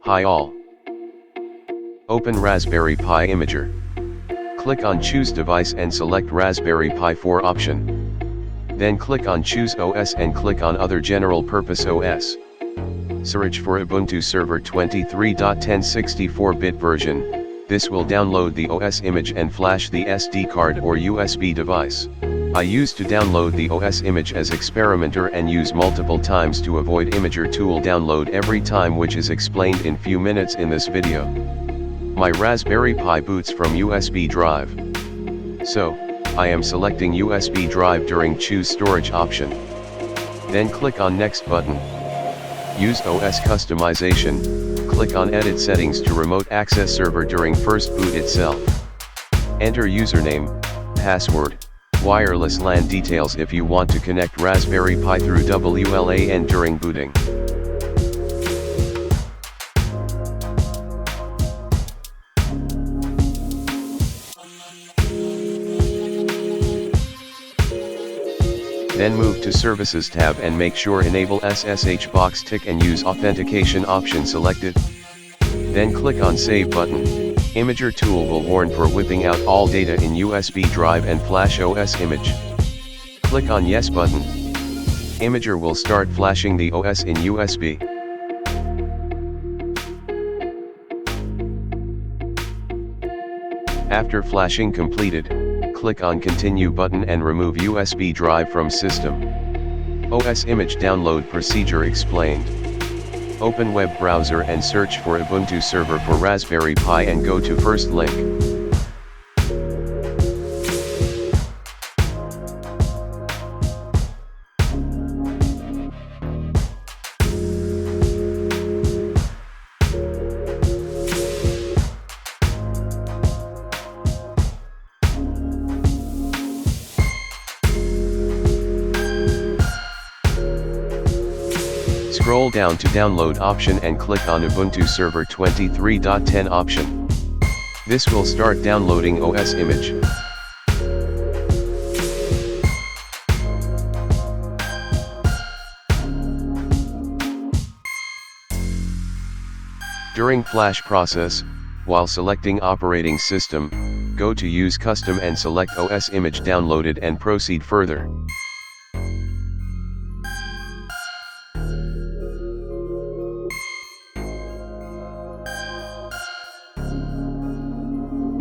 Hi all. Open Raspberry Pi Imager. Click on Choose Device and select Raspberry Pi 4 option. Then click on Choose OS and click on Other General Purpose OS. Search for Ubuntu Server 23.10 version. This will download the OS image and flash the SD card or USB device. I used to download the OS image as experimenter and use multiple times to avoid Imager tool download every time, which is explained in few minutes in this video. My Raspberry Pi boots from USB drive. So, I am selecting USB drive during Choose Storage option. Then click on Next button. Use OS customization, click on Edit Settings to remote access server during first boot itself. Enter username, password, wireless LAN details if you want to connect Raspberry Pi through WLAN during booting. Then move to Services tab and make sure Enable SSH box tick and use Authentication option selected. Then click on Save button. Imager tool will warn for whipping out all data in USB drive and flash OS image. Click on Yes button. Imager will start flashing the OS in USB. After flashing completed, click on Continue button and remove USB drive from system. OS image download procedure explained. Open web browser and search for Ubuntu server for Raspberry Pi and go to first link. Scroll down to download option and click on Ubuntu Server 23.10 option. This will start downloading OS image. During flash process, while selecting operating system, go to Use Custom and select OS image downloaded and proceed further.